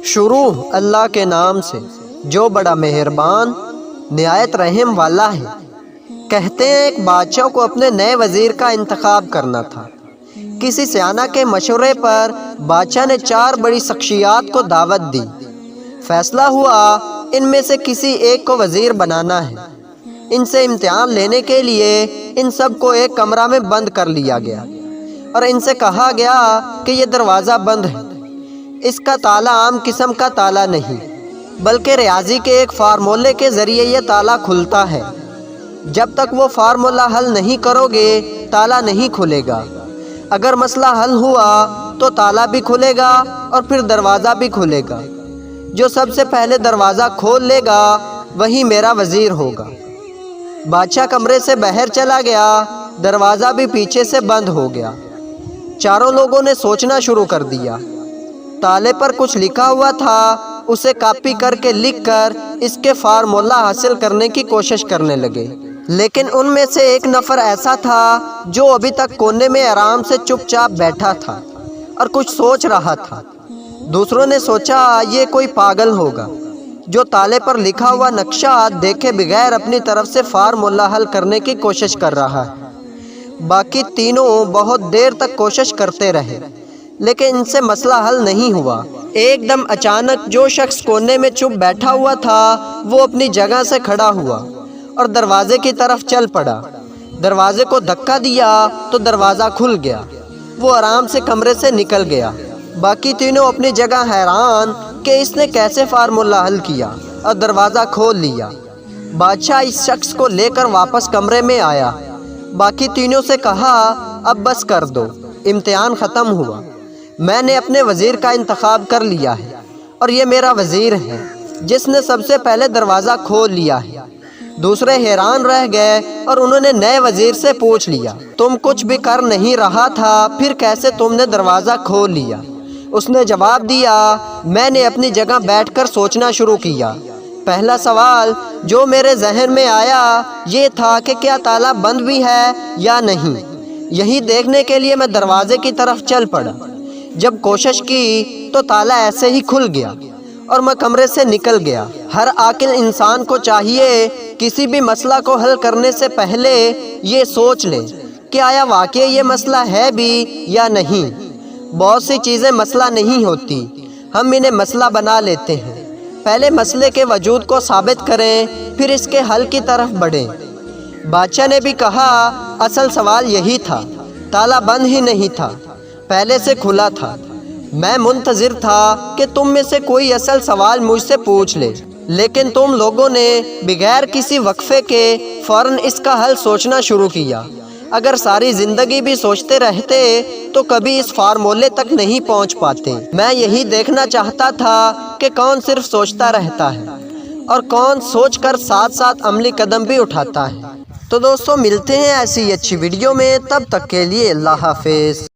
شروع اللہ کے نام سے جو بڑا مہربان نہایت رحم والا ہے۔ کہتے ہیں ایک بادشاہ کو اپنے نئے وزیر کا انتخاب کرنا تھا۔ کسی سیانہ کے مشورے پر بادشاہ نے 4 بڑی شخصیات کو دعوت دی۔ فیصلہ ہوا ان میں سے کسی ایک کو وزیر بنانا ہے۔ ان سے امتحان لینے کے لیے ان سب کو ایک کمرہ میں بند کر لیا گیا اور ان سے کہا گیا کہ یہ دروازہ بند ہے۔ اس کا تالا عام قسم کا تالا نہیں بلکہ ریاضی کے ایک فارمولے کے ذریعے یہ تالا کھلتا ہے۔ جب تک وہ فارمولہ حل نہیں کرو گے تالا نہیں کھلے گا۔ اگر مسئلہ حل ہوا تو تالا بھی کھلے گا اور پھر دروازہ بھی کھلے گا۔ جو سب سے پہلے دروازہ کھول لے گا وہی میرا وزیر ہوگا۔ بادشاہ کمرے سے باہر چلا گیا، دروازہ بھی پیچھے سے بند ہو گیا۔ چاروں لوگوں نے سوچنا شروع کر دیا۔ تالے پر کچھ لکھا ہوا تھا، اسے کاپی کر کے لکھ کر اس کے فارمولہ حاصل کرنے کی کوشش کرنے لگے۔ لیکن ان میں سے ایک نفر ایسا تھا جو ابھی تک کونے میں آرام سے چپ چاپ بیٹھا تھا اور کچھ سوچ رہا تھا۔ دوسروں نے سوچا یہ کوئی پاگل ہوگا جو تالے پر لکھا ہوا نقشہ دیکھے بغیر اپنی طرف سے فارمولہ حل کرنے کی کوشش کر رہا ہے۔ باقی تینوں بہت دیر تک کوشش کرتے رہے لیکن ان سے مسئلہ حل نہیں ہوا۔ ایک دم اچانک جو شخص کونے میں چپ بیٹھا ہوا تھا وہ اپنی جگہ سے کھڑا ہوا اور دروازے کی طرف چل پڑا۔ دروازے کو دھکا دیا تو دروازہ کھل گیا۔ وہ آرام سے کمرے سے نکل گیا۔ باقی تینوں اپنی جگہ حیران کہ اس نے کیسے فارمولہ حل کیا اور دروازہ کھول لیا۔ بادشاہ اس شخص کو لے کر واپس کمرے میں آیا۔ باقی تینوں سے کہا اب بس کر دو، امتحان ختم ہوا۔ میں نے اپنے وزیر کا انتخاب کر لیا ہے اور یہ میرا وزیر ہے جس نے سب سے پہلے دروازہ کھول لیا ہے۔ دوسرے حیران رہ گئے اور انہوں نے نئے وزیر سے پوچھ لیا تم کچھ بھی کر نہیں رہا تھا پھر کیسے تم نے دروازہ کھول لیا؟ اس نے جواب دیا میں نے اپنی جگہ بیٹھ کر سوچنا شروع کیا۔ پہلا سوال جو میرے ذہن میں آیا یہ تھا کہ کیا تالا بند بھی ہے یا نہیں۔ یہی دیکھنے کے لیے میں دروازے کی طرف چل پڑا۔ جب کوشش کی تو تالا ایسے ہی کھل گیا اور میں کمرے سے نکل گیا۔ ہر عاقل انسان کو چاہیے کسی بھی مسئلہ کو حل کرنے سے پہلے یہ سوچ لے کہ آیا واقعی یہ مسئلہ ہے بھی یا نہیں۔ بہت سی چیزیں مسئلہ نہیں ہوتی، ہم انہیں مسئلہ بنا لیتے ہیں۔ پہلے مسئلے کے وجود کو ثابت کریں پھر اس کے حل کی طرف بڑھیں۔ بادشاہ نے بھی کہا اصل سوال یہی تھا، تالا بند ہی نہیں تھا، پہلے سے کھلا تھا۔ میں منتظر تھا کہ تم میں سے کوئی اصل سوال مجھ سے پوچھ لے، لیکن تم لوگوں نے بغیر کسی وقفے کے فوراً اس کا حل سوچنا شروع کیا۔ اگر ساری زندگی بھی سوچتے رہتے تو کبھی اس فارمولے تک نہیں پہنچ پاتے۔ میں یہی دیکھنا چاہتا تھا کہ کون صرف سوچتا رہتا ہے اور کون سوچ کر ساتھ ساتھ عملی قدم بھی اٹھاتا ہے۔ تو دوستو ملتے ہیں ایسی اچھی ویڈیو میں، تب تک کے لیے اللہ حافظ۔